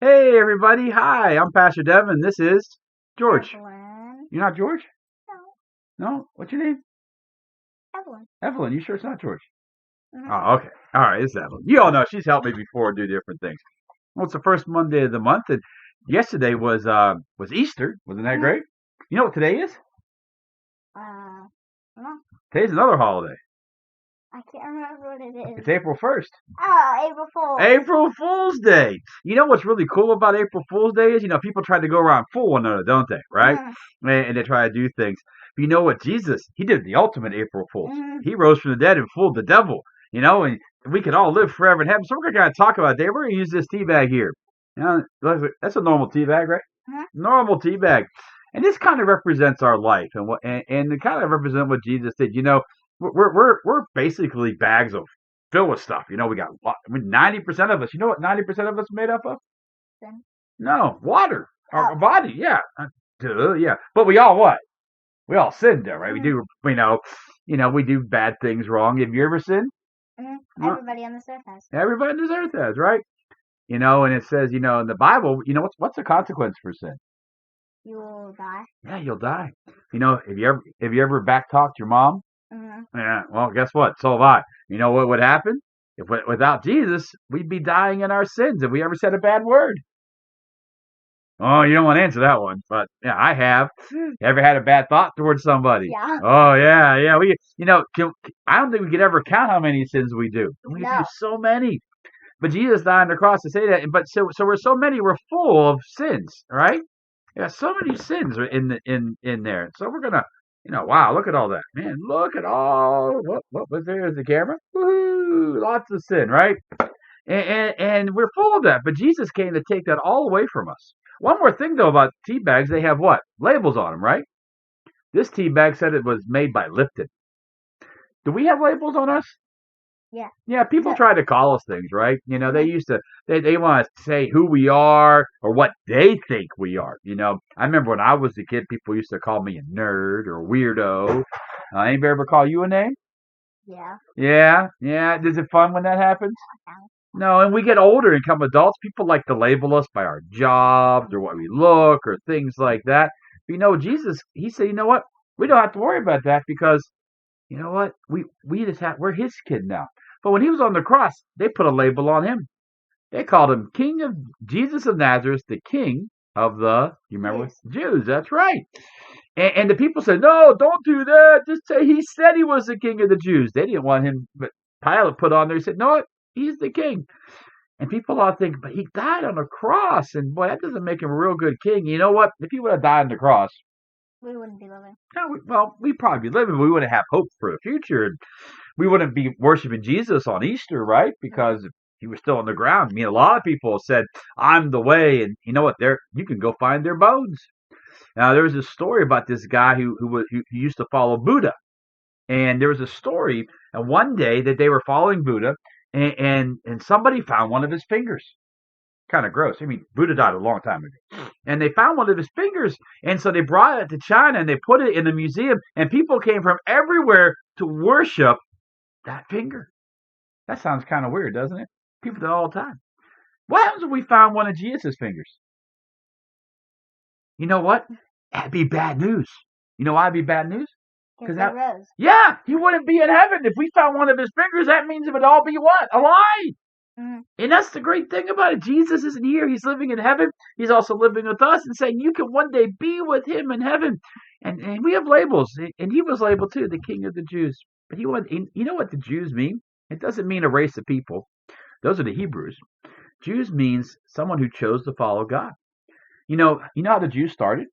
Hey everybody, hi, I'm Pastor Devin. This is George. Evelyn. You're not George? No, No? What's your name? Evelyn. Evelyn. You sure it's not George? Mm-hmm. Oh, okay. All right, it's Evelyn. You all know she's helped me before do different things. Well, it's the first Monday of the month, and yesterday was Easter. Wasn't that Mm-hmm. great? You know what today is? No, Today's another holiday. I can't remember what it It's is. April 1st. Oh, April Fool's. April Fool's Day. You know what's really cool about April Fool's Day is, people try to go around fool one another, don't they? Right? Mm-hmm. And they try to do things. But you know what? Jesus, he did the ultimate April Fool's. Mm-hmm. He rose from the dead and fooled the devil. And we can all live forever in heaven. So we're going to talk about that. We're going to use this tea bag here. That's a normal tea bag, right? Mm-hmm. Normal tea bag. And this kind of represents our life, and it kind of represents what Jesus did. We're basically bags of filled with stuff. We got 90% of us. You know what 90% of us are made up of? Then, No, water. Our oh. body, yeah. Duh, yeah. But we all what? We all sin though, right? We Mm-hmm. do, we do bad things wrong. Have you ever sinned? Mm-hmm. No. Everybody on this earth has. Everybody on this earth has, right? And it says, in the Bible, what's the consequence for sin? You will die. Yeah, you'll die. Have you ever backtalked your mom? Mm-hmm. Yeah. Well, guess what? So have I. You know what would happen? If without Jesus, we'd be dying in our sins if we ever said a bad word. Oh, you don't want to answer that one, but yeah, I have. Ever had a bad thought towards somebody? Yeah. Oh yeah, yeah. I don't think we could ever count how many sins we do. We do No. so many. But Jesus died on the cross to say that. But so we're so many. We're full of sins, right? Yeah, so many sins are in there. So we're gonna, wow, look at all that, man. Look at all what was there? Is the camera? Woohoo! Lots of sin, right? And we're full of that. But Jesus came to take that all away from us. One more thing though about tea bags, they have what? Labels on them, right? This tea bag said it was made by Lipton. Do we have labels on us? Yeah. Yeah, people Yeah. try to call us things, right? They Mhm. used to they want to say who we are or what they think we are. I remember when I was a kid, people used to call me a nerd or a weirdo. Anybody ever call you a name? Yeah. Yeah, yeah. Is it fun when that happens? Okay. No, and we get older and become adults. People like to label us by our jobs or what we look or things like that. But Jesus, he said, you know what? We don't have to worry about that because you know what? We're his kid now. But when he was on the cross, they put a label on him. They called him King of Jesus of Nazareth, the King of the you remember what? Yes. Jews. That's right. And the people said, no, don't do that. Just say he said he was the King of the Jews. They didn't want him, but Pilate put on there. He said, no, he's the King. And people all think, but he died on a cross, and boy, that doesn't make him a real good king. You know what? If he would have died on the cross, We wouldn't be living. we'd probably be living, but we wouldn't have hope for the future. And we wouldn't be worshiping Jesus on Easter, right? Because if he was still on the ground. I mean, a lot of people said, I'm the way. And you know what? You can go find their bones. Now, there was a story about this guy who used to follow Buddha. And there was a story, and one day that they were following Buddha, and somebody found one of his fingers. Kind of gross. I mean, Buddha died a long time ago. And they found one of his fingers. And so they brought it to China and they put it in a museum. And people came from everywhere to worship that finger. That sounds kind of weird, doesn't it? People do it all the time. What happens if we found one of Jesus' fingers? You know what? That'd be bad news. You know why it'd be bad news? Because they rose. Yeah, he wouldn't be in heaven. If we found one of his fingers, that means it would all be what? A lie. Mm-hmm. And that's the great thing about it. Jesus isn't here. He's living in heaven. He's also living with us and saying you can one day be with him in heaven. And we have labels. And he was labeled too, the King of the Jews. But you know what the Jews mean? It doesn't mean a race of people. Those are the Hebrews. Jews means someone who chose to follow God. You know how the Jews started?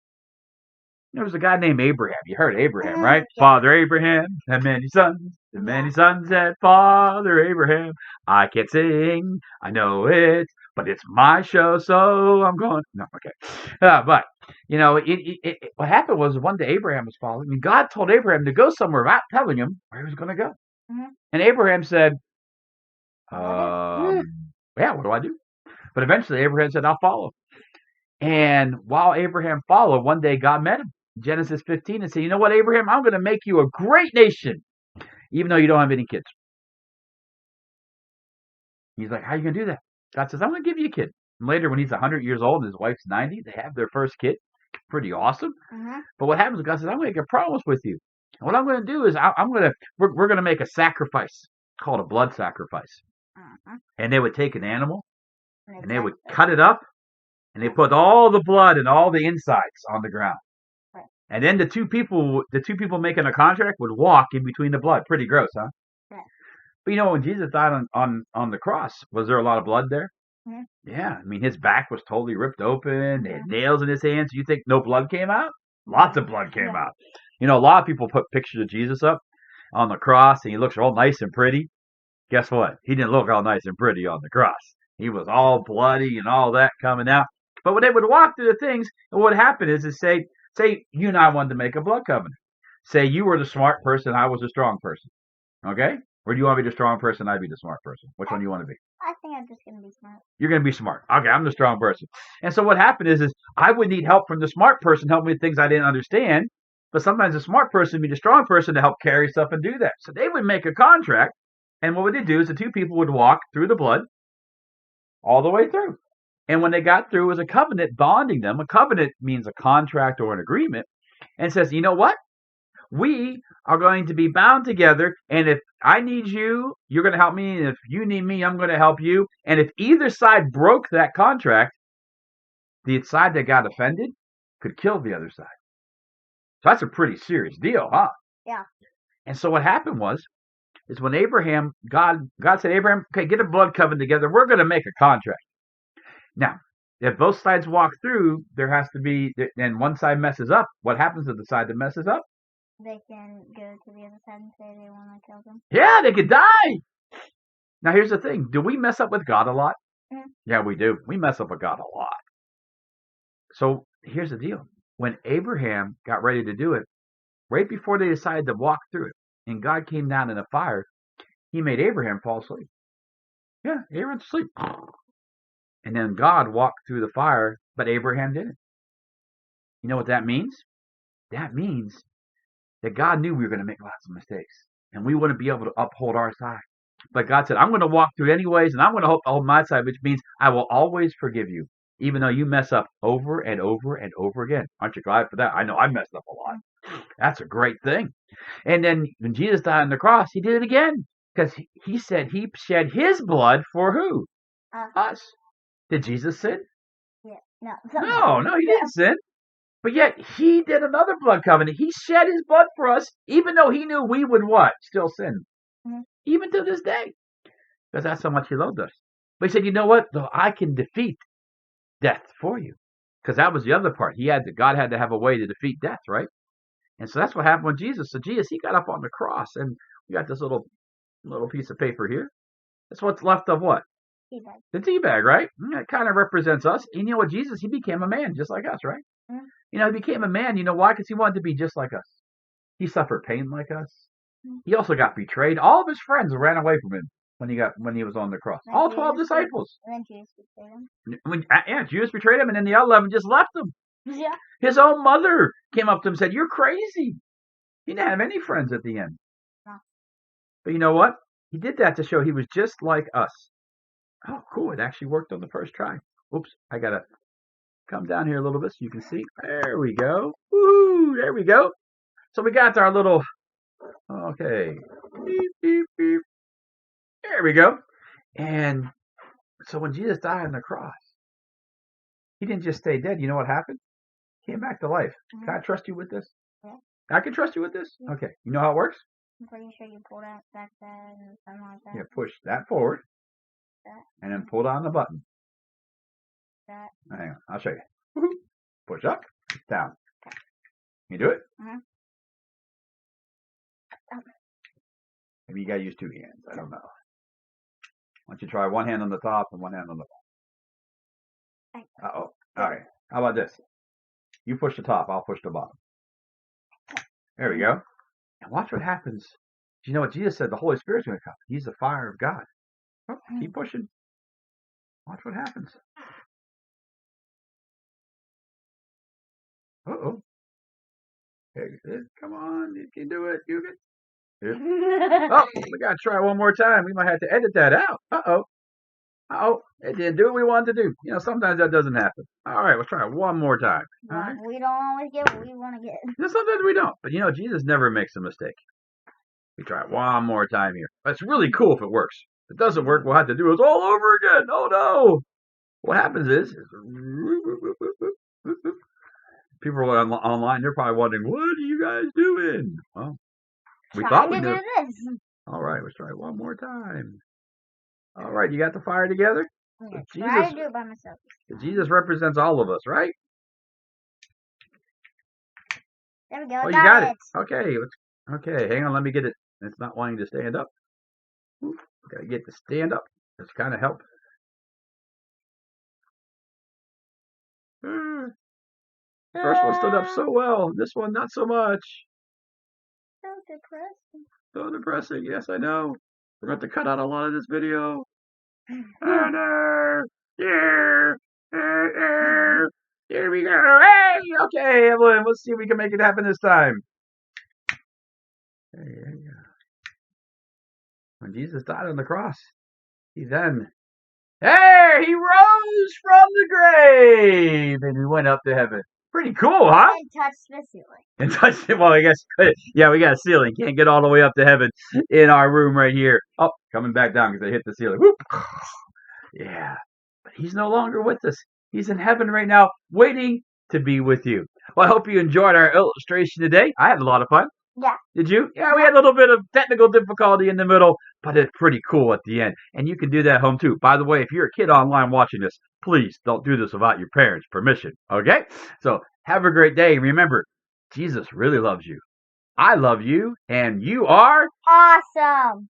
There was a guy named Abraham. You heard Abraham, right? Yeah. Father Abraham had many sons. And many sons had Father Abraham. I can't sing. I know it. But it's my show, so I'm going. No, okay. But, what happened was one day Abraham was following. And God told Abraham to go somewhere without telling him where he was going to go. Mm-hmm. And Abraham said, Mm-hmm. yeah, what do I do? But eventually Abraham said, I'll follow. And while Abraham followed, one day God met him. Genesis 15 and said, you know what, Abraham, I'm going to make you a great nation, even though you don't have any kids. He's like, how are you going to do that? God says, I'm going to give you a kid. And later, when he's 100 years old and his wife's 90, they have their first kid. Pretty awesome. Mm-hmm. But what happens is God says, I'm going to make a promise with you. And what I'm going to do is we're going to make a sacrifice called a blood sacrifice. Mm-hmm. And they would take an animal and they would Exactly. cut it up and they put all the blood and all the insides on the ground. Right. And then the two people making a contract would walk in between the blood. Pretty gross, huh? Right. But when Jesus died on the cross, was there a lot of blood there? Mm-hmm. Yeah. I mean, his back was totally ripped open. They had Mhm. nails in his hands. You think no blood came out? Lots of blood came Yeah. out. A lot of people put pictures of Jesus up on the cross, and he looks all nice and pretty. Guess what? He didn't look all nice and pretty on the cross. He was all bloody and all that coming out. But when they would walk through the things, and what would happen is say you and I wanted to make a blood covenant. Say you were the smart person, I was the strong person. Okay? Or do you want to be the strong person, I'd be the smart person? Which one do you want to be? I think I'm just gonna be smart. You're going to be smart. Okay, I'm the strong person. And so what happened is I would need help from the smart person, help me with things I didn't understand. But sometimes the smart person would be the strong person to help carry stuff and do that. So they would make a contract. And what would they do is the two people would walk through the blood all the way through. And when they got through, it was a covenant bonding them. A covenant means a contract or an agreement. And says, you know what? We are going to be bound together. And if I need you, you're going to help me. And if you need me, I'm going to help you. And if either side broke that contract, the side that got offended could kill the other side. So that's a pretty serious deal, huh? Yeah. And so what happened is when God said, Abraham, okay, get a blood covenant together. We're going to make a contract. Now, if both sides walk through, there has to be, and one side messes up. What happens to the side that messes up? They can go to the other side and say they want to kill them. Yeah, they could die. Now, here's the thing. Do we mess up with God a lot? Mm-hmm. Yeah, we do. We mess up with God a lot. So here's the deal. When Abraham got ready to do it, right before they decided to walk through it, and God came down in a fire, he made Abraham fall asleep. Yeah, Abraham's asleep. And then God walked through the fire, but Abraham didn't. You know what that means? That means that God knew we were going to make lots of mistakes, and we wouldn't be able to uphold our side. But God said, I'm going to walk through anyways, and I'm going to uphold my side, which means I will always forgive you, even though you mess up over and over and over again. Aren't you glad for that? I know I messed up a lot. That's a great thing. And then when Jesus died on the cross, he did it again, because he said he shed his blood for who? Us. Did Jesus sin? Yeah. No, he didn't sin. But yet he did another blood covenant. He shed his blood for us, even though he knew we would what? Still sin. Mm-hmm. Even to this day. Because that's how much he loved us. But he said, you know what? Though I can defeat death for you. Because that was the other part. God had to have a way to defeat death, right? And so that's what happened with Jesus. So Jesus, he got up on the cross, and we got this little piece of paper here. That's what's left of what? Teabag. The tea bag, right? It kind of represents us. And you know what? Jesus, he became a man just like us, right? Mm-hmm. He became a man. You know why? Because he wanted to be just like us. He suffered pain like us. Mm-hmm. He also got betrayed. All of his friends ran away from him when he was on the cross. And all 12 disciples. And then Judas betrayed him. Judas betrayed him, and then the 11 just left him. Yeah. His own mother came up to him and said, "You're crazy." He didn't have any friends at the end. No. But you know what? He did that to show he was just like us. Oh, cool. It actually worked on the first try. Oops. I got to come down here a little bit so you can see. There we go. Woo! There we go. So we got our little, okay. Beep, beep, beep. There we go. And so when Jesus died on the cross, he didn't just stay dead. You know what happened? He came back to life. Mm-hmm. Can I trust you with this? Yeah. I can trust you with this? Yeah. Okay. You know how it works? I'm pretty sure you pull that back there and something like that. Yeah, push that forward. That. And then pull down the button. That. Hang on. I'll show you. Woo-hoo. Push up, down. Okay. You do it? Mm-hmm. Maybe you got to use two hands. I don't know. Why don't you try one hand on the top and one hand on the bottom? Uh-oh. All right. How about this? You push the top. I'll push the bottom. There we go. And watch what happens. Do you know what Jesus said? The Holy Spirit's going to come. He's the fire of God. Oh, keep pushing. Watch what happens. Uh-oh. Come on. You can do it. You can. Oh, we got to try one more time. We might have to edit that out. Uh-oh. Oh, it didn't do what we wanted to do. Sometimes that doesn't happen. All right, let's try it one more time. All right. We don't always get what we want to get. Sometimes we don't. But Jesus never makes a mistake. We try it one more time here. That's really cool if it works. If it doesn't work, we'll have to do it all over again. Oh no! What happens is people are online. They're probably wondering, "What are you guys doing?" Well, we thought we knew. This. All right, let's try it one more time. All right, you got the fire together? Yeah, try to do it by myself. Jesus represents all of us, right? There we go. Oh, you got it. Okay, hang on. Let me get it. It's not wanting to stand up. Gotta get to stand up. That's kind of help. First one stood up so well. This one, not so much. So depressing. So depressing. Yes, I know. We're going to cut out a lot of this video. Here we go. Hey, okay, Evelyn. Let's see if we can make it happen this time. Hey. When Jesus died on the cross, he rose from the grave and he went up to heaven. Pretty cool, huh? And touched the ceiling. And touched it. Well, I guess, yeah, we got a ceiling. Can't get all the way up to heaven in our room right here. Oh, coming back down because I hit the ceiling. Whoop. Yeah, but he's no longer with us. He's in heaven right now, waiting to be with you. Well, I hope you enjoyed our illustration today. I had a lot of fun. Yeah. Did you? Yeah, we had a little bit of technical difficulty in the middle, but it's pretty cool at the end. And you can do that at home too. By the way, if you're a kid online watching this, please don't do this without your parents' permission. Okay? So have a great day. Remember, Jesus really loves you. I love you, and you are awesome.